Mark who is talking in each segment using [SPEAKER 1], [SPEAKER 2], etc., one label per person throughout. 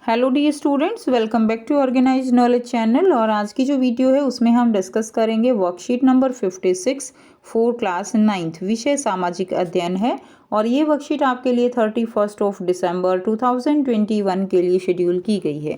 [SPEAKER 1] Hello dear students, welcome back to organised knowledge channel. और आज की जो वीडियो है उसमें हम डिस्कस करेंगे worksheet number 56 for class 9th। विषय सामाजिक अध्ययन है और ये वर्कशीट आपके लिए 31 दिसंबर 2021 के लिए शेड्यूल की गई है।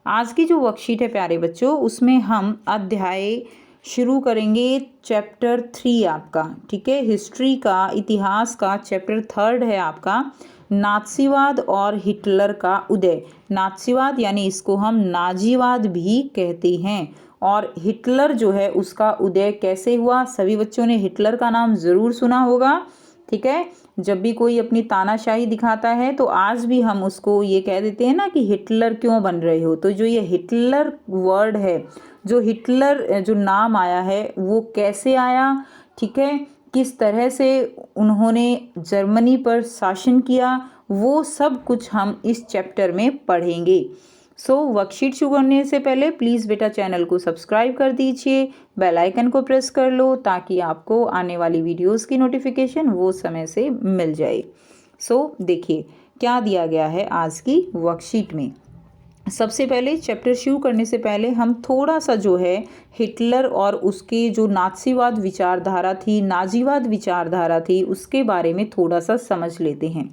[SPEAKER 1] आज की जो वर्कशीट है प्यारे बच्चों, उसमें हम अध्याय शुरू करेंगे चैप्टर 3 आपका, ठीक है। हिस्ट्री का, इतिहास का चैप्टर 3 है आपका, नात्सीवाद और हिटलर का उदय। नात्सीवाद यानी इसको हम नाजीवाद भी कहते हैं, और हिटलर जो है उसका उदय कैसे हुआ। सभी बच्चों ने हिटलर का नाम ज़रूर सुना होगा, ठीक है। जब भी कोई अपनी तानाशाही दिखाता है तो आज भी हम उसको ये कह देते हैं ना कि हिटलर क्यों बन रहे हो। तो जो ये हिटलर वर्ड है, जो हिटलर जो नाम आया है वो कैसे आया, ठीक है, किस तरह से उन्होंने जर्मनी पर शासन किया, वो सब कुछ हम इस चैप्टर में पढ़ेंगे। वर्कशीट शुरू करने से पहले प्लीज़ बेटा चैनल को सब्सक्राइब कर दीजिए, बेल आइकन को प्रेस कर लो ताकि आपको आने वाली वीडियोस की नोटिफिकेशन वो समय से मिल जाए। देखिए क्या दिया गया है आज की वर्कशीट में। सबसे पहले चैप्टर शुरू करने से पहले हम थोड़ा सा जो है हिटलर और उसके जो नात्सीवाद विचारधारा थी, नाजीवाद विचारधारा थी, उसके बारे में थोड़ा सा समझ लेते हैं।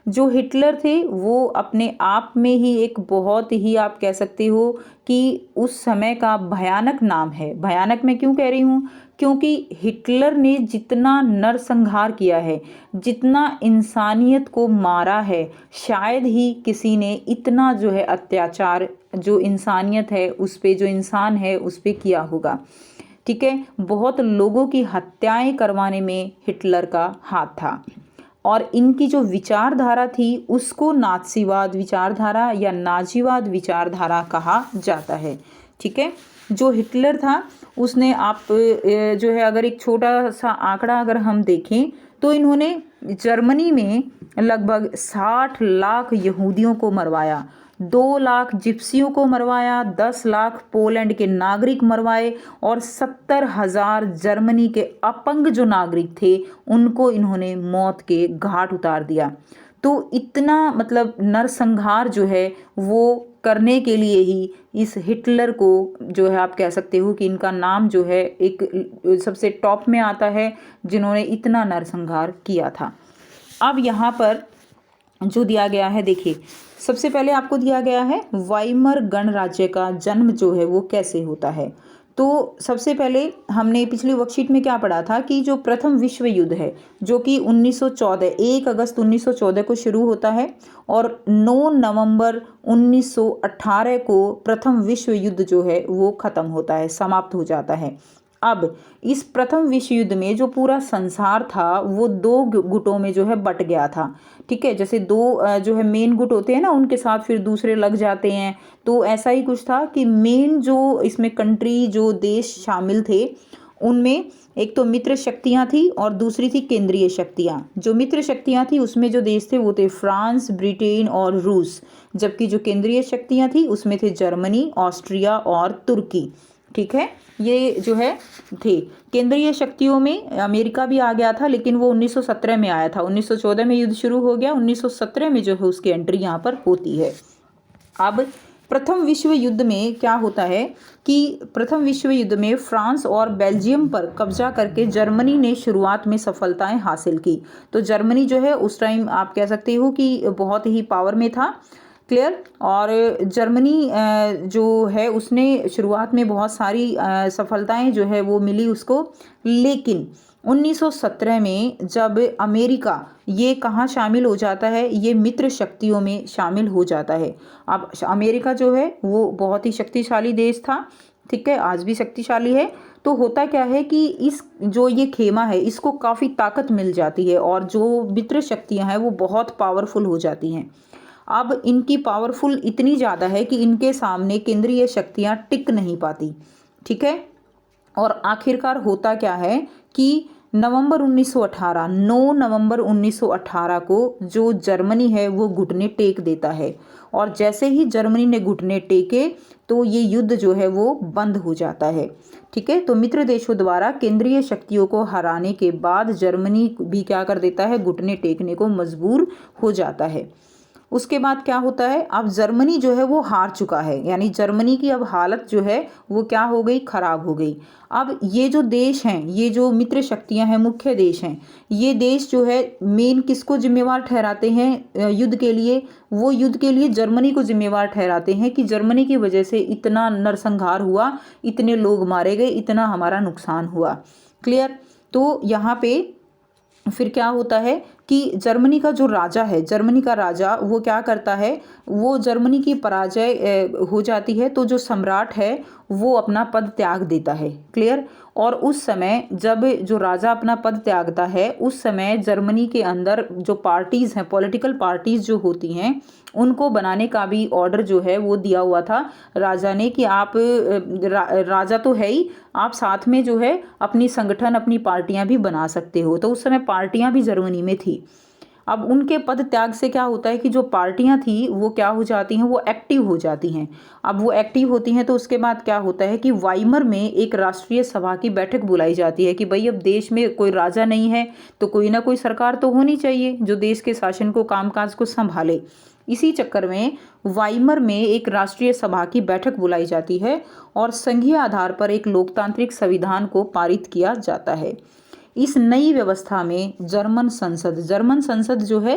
[SPEAKER 1] जो हिटलर थे वो अपने आप में ही एक बहुत ही, आप कह सकते हो कि उस समय का भयानक नाम है। भयानक मैं क्यों कह रही हूँ, क्योंकि हिटलर ने जितना नरसंहार किया है, जितना इंसानियत को मारा है, शायद ही किसी ने इतना जो है अत्याचार जो इंसानियत है उस पे, जो इंसान है उस पे किया होगा, ठीक है। बहुत लोगों की हत्याएं करवाने में हिटलर का हाथ था, और इनकी जो विचारधारा थी उसको नात्सीवाद विचारधारा या नाजीवाद विचारधारा कहा जाता है, ठीक है। जो हिटलर था उसने, आप जो है अगर एक छोटा सा आंकड़ा अगर हम देखें तो इन्होंने जर्मनी में लगभग 60 लाख यहूदियों को मरवाया, 2 लाख जिप्सियों को मरवाया, 10 लाख पोलैंड के नागरिक मरवाए, और 70,000 जर्मनी के अपंग जो नागरिक थे उनको इन्होंने मौत के घाट उतार दिया। तो इतना मतलब नरसंहार जो है वो करने के लिए ही इस हिटलर को जो है, आप कह सकते हो कि इनका नाम जो है एक सबसे टॉप में आता है जिन्होंने इतना नरसंहार किया था। अब यहाँ पर जो दिया गया है, देखिए सबसे पहले आपको दिया गया है वाइमर गणराज्य का जन्म जो है वो कैसे होता है। तो सबसे पहले हमने पिछली वर्कशीट में क्या पढ़ा था कि जो प्रथम विश्व युद्ध है जो कि 1914 1 अगस्त 1914 को शुरू होता है और 9 नवंबर 1918 को प्रथम विश्व युद्ध जो है वो खत्म होता है, समाप्त हो जाता है। अब इस प्रथम विश्व युद्ध में जो पूरा संसार था वो 2 गुटों में जो है बट गया था, ठीक है। जैसे 2 जो है मेन गुट होते हैं ना, उनके साथ फिर दूसरे लग जाते हैं। तो ऐसा ही कुछ था कि मेन जो इसमें कंट्री, जो देश शामिल थे, उनमें एक तो मित्र शक्तियां थी और दूसरी थी केंद्रीय शक्तियां। जो मित्र शक्तियां थी उसमें जो देश थे वो थे फ्रांस, ब्रिटेन और रूस, जबकि जो केंद्रीय शक्तियां थी उसमें थे जर्मनी, ऑस्ट्रिया और तुर्की, ठीक है। ये जो है थे केंद्रीय शक्तियों में। अमेरिका भी आ गया था लेकिन वो 1917 में आया था। 1914 में युद्ध शुरू हो गया, 1917 में जो है उसकी एंट्री यहाँ पर होती है। अब प्रथम विश्व युद्ध में क्या होता है कि प्रथम विश्व युद्ध में फ्रांस और बेल्जियम पर कब्जा करके जर्मनी ने शुरुआत में सफलताएं हासिल की। तो जर्मनी जो है उस टाइम आप कह सकते हो कि बहुत ही पावर में था, क्लियर। और जर्मनी जो है उसने शुरुआत में बहुत सारी सफलताएं जो है वो मिली उसको, लेकिन 1917 में जब अमेरिका ये कहाँ शामिल हो जाता है, ये मित्र शक्तियों में शामिल हो जाता है। अब अमेरिका जो है वो बहुत ही शक्तिशाली देश था, ठीक है, आज भी शक्तिशाली है। तो होता क्या है कि इस जो ये खेमा है इसको काफ़ी ताकत मिल जाती है और जो मित्र शक्तियाँ हैं वो बहुत पावरफुल हो जाती हैं। अब इनकी पावरफुल इतनी ज़्यादा है कि इनके सामने केंद्रीय शक्तियाँ टिक नहीं पाती, ठीक है। और आखिरकार होता क्या है कि 9 नवंबर 1918 को जो जर्मनी है वो घुटने टेक देता है, और जैसे ही जर्मनी ने घुटने टेके तो ये युद्ध जो है वो बंद हो जाता है, ठीक है। तो मित्र देशों द्वारा केंद्रीय शक्तियों को हराने के बाद जर्मनी भी क्या कर देता है, घुटने टेकने को मजबूर हो जाता है। उसके बाद क्या होता है, अब जर्मनी जो है वो हार चुका है, यानी जर्मनी की अब हालत जो है वो क्या हो गई, खराब हो गई। अब ये जो देश हैं, ये जो मित्र शक्तियां हैं, मुख्य देश हैं, ये देश जो है मेन किसको जिम्मेवार ठहराते हैं युद्ध के लिए, वो युद्ध के लिए जर्मनी को जिम्मेवार ठहराते हैं कि जर्मनी की वजह से इतना नरसंहार हुआ, इतने लोग मारे गए, इतना हमारा नुकसान हुआ। क्लियर। तो यहाँ पे फिर क्या होता है कि जर्मनी का जो राजा है, जर्मनी का राजा वो क्या करता है, वो जर्मनी की पराजय हो जाती है तो जो सम्राट है वो अपना पद त्याग देता है। क्लियर। और उस समय जब जो राजा अपना पद त्यागता है, उस समय जर्मनी के अंदर जो पार्टीज़ हैं, पॉलिटिकल पार्टीज़ जो होती हैं, उनको बनाने का भी ऑर्डर जो है वो दिया हुआ था राजा ने कि आप राजा तो है ही, आप साथ में जो है अपनी संगठन, अपनी पार्टियां भी बना सकते हो। तो उस समय पार्टियां भी जर्मनी में थी। अब उनके पद त्याग से क्या होता है कि जो पार्टियां थी वो क्या हो जाती हैं, वो एक्टिव हो जाती हैं। अब वो एक्टिव होती हैं तो उसके बाद क्या होता है कि वाइमर में एक राष्ट्रीय सभा की बैठक बुलाई जाती है कि भाई अब देश में कोई राजा नहीं है तो कोई ना कोई सरकार तो होनी चाहिए जो देश के शासन को, कामकाज को संभाले। इसी चक्कर में वाइमर में एक राष्ट्रीय सभा की बैठक बुलाई जाती है और संघीय आधार पर एक लोकतांत्रिक संविधान को पारित किया जाता है। इस नई व्यवस्था में जर्मन संसद जो है,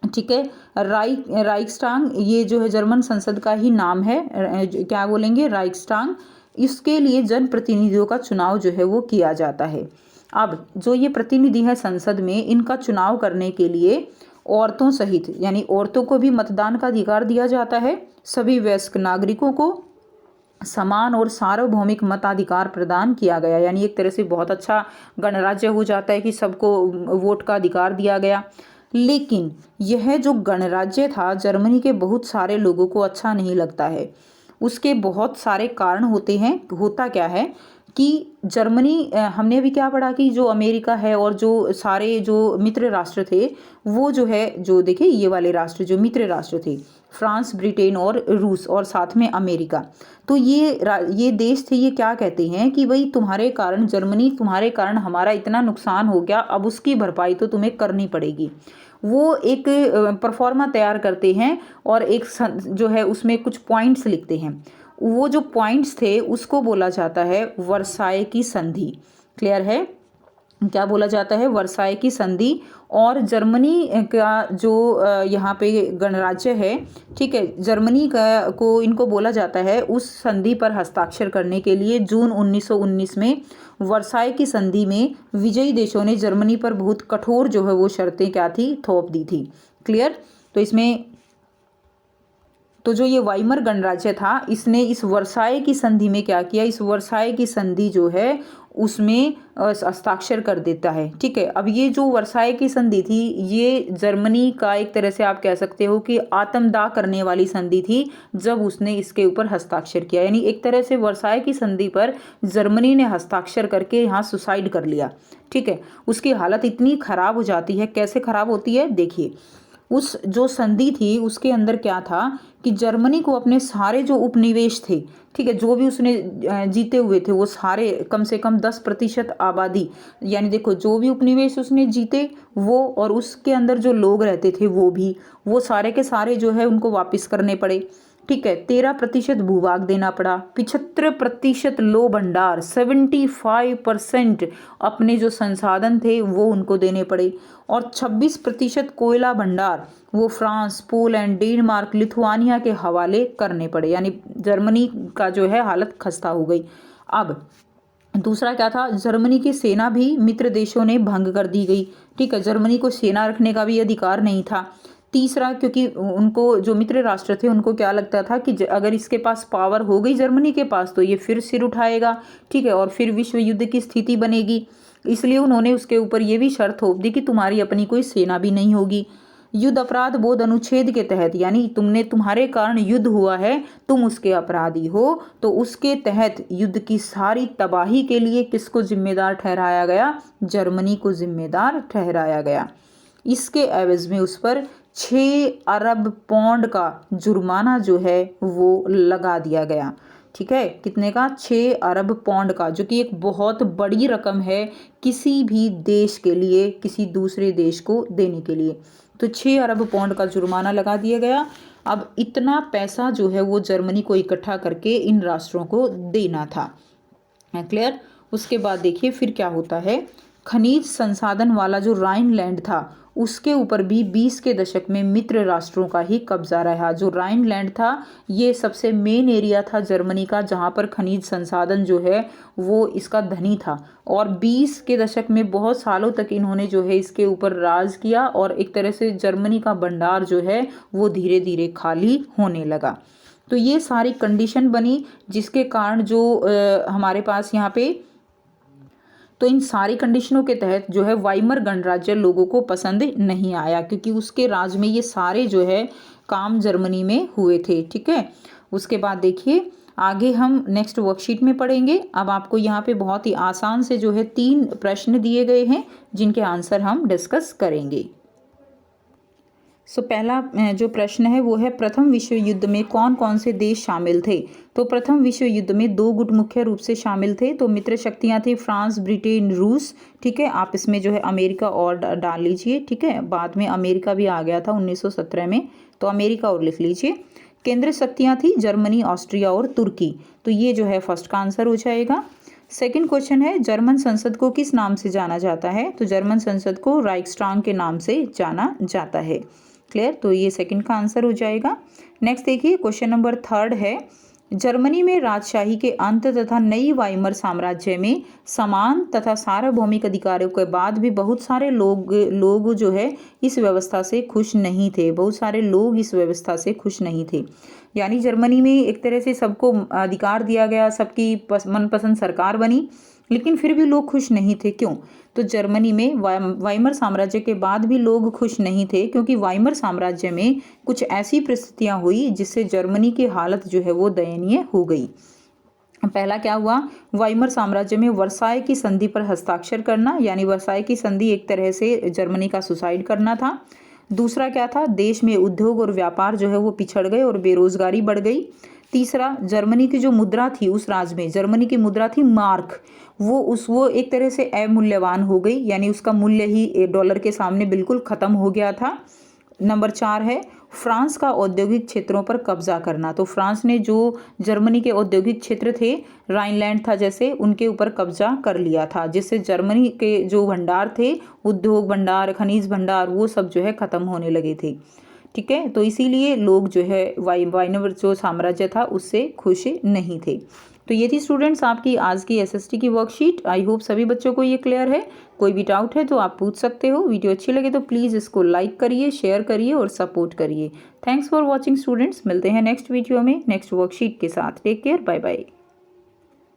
[SPEAKER 1] ठीक है, राइक्सटांग, ये जो है जर्मन संसद का ही नाम है, क्या बोलेंगे, राइक्सटांग। इसके लिए जनप्रतिनिधियों का चुनाव जो है वो किया जाता है। अब जो ये प्रतिनिधि है संसद में, इनका चुनाव करने के लिए औरतों सहित, यानी औरतों को भी मतदान का अधिकार दिया जाता है, सभी वयस्क नागरिकों को समान और सार्वभौमिक मताधिकार प्रदान किया गया। यानी एक तरह से बहुत अच्छा गणराज्य हो जाता है कि सबको वोट का अधिकार दिया गया। लेकिन यह जो गणराज्य था जर्मनी के बहुत सारे लोगों को अच्छा नहीं लगता है। उसके बहुत सारे कारण होते हैं। होता क्या है कि जर्मनी, हमने अभी क्या पढ़ा कि जो अमेरिका है और जो सारे जो मित्र राष्ट्र थे, वो जो है, जो देखिए ये वाले राष्ट्र जो मित्र राष्ट्र थे, फ्रांस, ब्रिटेन और रूस और साथ में अमेरिका, तो ये देश थे, ये क्या कहते हैं कि भाई तुम्हारे कारण जर्मनी, तुम्हारे कारण हमारा इतना नुकसान हो गया, अब उसकी भरपाई तो तुम्हें करनी पड़ेगी। वो एक परफॉर्मा तैयार करते हैं और एक जो है उसमें कुछ पॉइंट्स लिखते हैं। वो जो पॉइंट्स थे उसको बोला जाता है वर्साय की संधि। क्लियर है, क्या बोला जाता है, वर्साय की संधि। और जर्मनी का जो यहाँ पे गणराज्य है, ठीक है, जर्मनी का को इनको बोला जाता है उस संधि पर हस्ताक्षर करने के लिए जून 1919 में वर्साय की संधि में विजयी देशों ने जर्मनी पर बहुत कठोर जो है वो शर्तें क्या थी, थोप दी थी। क्लियर। तो इसमें तो जो ये वाइमर गणराज्य था, इसने इस वर्साय की संधि में क्या किया, इस वर्साय की संधि जो है उसमें हस्ताक्षर कर देता है। ठीक है। अब ये जो वर्साय की संधि थी, ये जर्मनी का एक तरह से आप कह सकते हो कि आत्मदाह करने वाली संधि थी जब उसने इसके ऊपर हस्ताक्षर किया। यानी एक तरह से वर्साय की संधि पर जर्मनी ने हस्ताक्षर करके यहाँ सुसाइड कर लिया। ठीक है। उसकी हालत इतनी खराब हो जाती है। कैसे खराब होती है देखिए, उस जो संधि थी उसके अंदर क्या था कि जर्मनी को अपने सारे जो उपनिवेश थे, ठीक है, जो भी उसने जीते हुए थे, वो सारे कम से कम 10% आबादी, यानी देखो जो भी उपनिवेश उसने जीते वो, और उसके अंदर जो लोग रहते थे वो सारे के सारे जो है उनको वापस करने पड़े। ठीक है। 13% भूभाग देना पड़ा, 75% लो भंडार, 75% अपने जो संसाधन थे वो उनको देने पड़े, और 26% कोयला भंडार वो फ्रांस, पोलैंड, डेनमार्क, लिथुआनिया के हवाले करने पड़े। यानी जर्मनी का जो है हालत खस्ता हो गई। अब दूसरा क्या था, जर्मनी की सेना भी मित्र देशों ने भंग कर दी गई। ठीक है। जर्मनी को सेना रखने का भी अधिकार नहीं था। तीसरा, क्योंकि उनको जो मित्र राष्ट्र थे उनको क्या लगता था कि अगर इसके पास पावर हो गई जर्मनी के पास तो ये फिर सिर उठाएगा। ठीक है। और फिर विश्व युद्ध की स्थिति बनेगी, इसलिए उन्होंने उसके ऊपर ये भी शर्त थोप दी कि तुम्हारी अपनी कोई सेना भी नहीं होगी। युद्ध अपराध बोध अनुच्छेद के तहत, यानी तुम्हारे कारण युद्ध हुआ है, तुम उसके अपराधी हो, तो उसके तहत युद्ध की सारी तबाही के लिए किसको जिम्मेदार ठहराया गया, जर्मनी को जिम्मेदार ठहराया गया। इसके एवज में उस पर 6 अरब पौंड का जुर्माना जो है वो लगा दिया गया। ठीक है। कितने का, 6 अरब पौंड का, जो कि एक बहुत बड़ी रकम है किसी भी देश के लिए, किसी दूसरे देश को देने के लिए। तो 6 अरब पौंड का जुर्माना लगा दिया गया। अब इतना पैसा जो है वो जर्मनी को इकट्ठा करके इन राष्ट्रों को देना था। क्लियर। उसके बाद देखिए फिर क्या होता है, खनिज संसाधन वाला जो राइनलैंड था उसके ऊपर भी 20 के दशक में मित्र राष्ट्रों का ही कब्जा रहा। जो राइनलैंड था ये सबसे मेन एरिया था जर्मनी का जहाँ पर खनिज संसाधन जो है वो इसका धनी था, और 20 के दशक में बहुत सालों तक इन्होंने जो है इसके ऊपर राज किया, और एक तरह से जर्मनी का भंडार जो है वो धीरे धीरे खाली होने लगा। तो ये सारी कंडीशन बनी जिसके कारण जो हमारे पास यहाँ पे, तो इन सारी कंडीशनों के तहत जो है वाइमर गणराज्य लोगों को पसंद नहीं आया, क्योंकि उसके राज में ये सारे जो है काम जर्मनी में हुए थे। ठीक है। उसके बाद देखिए आगे हम नेक्स्ट वर्कशीट में पढ़ेंगे। अब आपको यहाँ पे बहुत ही आसान से जो है 3 प्रश्न दिए गए हैं जिनके आंसर हम डिस्कस करेंगे। पहला जो प्रश्न है वो है, प्रथम विश्व युद्ध में कौन कौन से देश शामिल थे। तो प्रथम विश्व युद्ध में 2 गुट मुख्य रूप से शामिल थे। तो मित्र शक्तियां थी फ्रांस, ब्रिटेन, रूस। ठीक है। आप इसमें जो है अमेरिका और डाल लीजिए। ठीक है। बाद में अमेरिका भी आ गया था 1917 में, तो अमेरिका और लिख लीजिए। केंद्र शक्तियां थी जर्मनी, ऑस्ट्रिया और तुर्की। तो ये जो है फर्स्ट का आंसर हो जाएगा। सेकंड क्वेश्चन है, जर्मन संसद को किस नाम से जाना जाता है। तो जर्मन संसद को राइक्सटाग के नाम से जाना जाता है। क्लियर। तो ये सेकंड का आंसर हो जाएगा। नेक्स्ट देखिए क्वेश्चन नंबर 3 है, जर्मनी में राजशाही के अंत तथा नई वाइमर साम्राज्य में समान तथा सार्वभौमिक अधिकारों के बाद भी बहुत सारे लोग जो है इस व्यवस्था से खुश नहीं थे। बहुत सारे लोग इस व्यवस्था से खुश नहीं थे। यानी जर्मनी में एक तरह से सबको अधिकार दिया गया, सबकी मनपसंद सरकार बनी, लेकिन फिर भी लोग खुश नहीं थे। क्यों? तो जर्मनी में वाइमर साम्राज्य के बाद भी लोग खुश नहीं थे, क्योंकि वाइमर साम्राज्य में कुछ ऐसी परिस्थितियां हुई जिससे जर्मनी की हालत जो है वो दयनीय हो गई। पहला क्या हुआ, वाइमर साम्राज्य में वर्साय की संधि पर हस्ताक्षर करना, यानी वर्साय की संधि एक तरह से जर्मनी का सुसाइड करना था। दूसरा क्या था, देश में उद्योग और व्यापार जो है वो पिछड़ गए और बेरोजगारी बढ़ गई। तीसरा, जर्मनी की जो मुद्रा थी उस राज्य में, जर्मनी की मुद्रा थी मार्क, वो एक तरह से अमूल्यवान हो गई, यानी उसका मूल्य ही डॉलर के सामने बिल्कुल खत्म हो गया था। नंबर 4 है, फ्रांस का औद्योगिक क्षेत्रों पर कब्जा करना। तो फ्रांस ने जो जर्मनी के औद्योगिक क्षेत्र थे, राइनलैंड था जैसे, उनके ऊपर कब्जा कर लिया था, जिससे जर्मनी के जो भंडार थे, उद्योग भंडार, खनिज भंडार, वो सब जो है खत्म होने लगे थे। ठीक है। तो इसीलिए लोग जो है वाइमर जो साम्राज्य था उससे खुश नहीं थे। तो ये थी स्टूडेंट्स आपकी आज की एसएसटी की वर्कशीट। आई होप सभी बच्चों को ये क्लियर है। कोई भी डाउट है तो आप पूछ सकते हो। वीडियो अच्छी लगे तो प्लीज़ इसको लाइक करिए, शेयर करिए और सपोर्ट करिए। Thanks for watching students. मिलते हैं नेक्स्ट वीडियो में नेक्स्ट वर्कशीट के साथ। Take care, bye bye.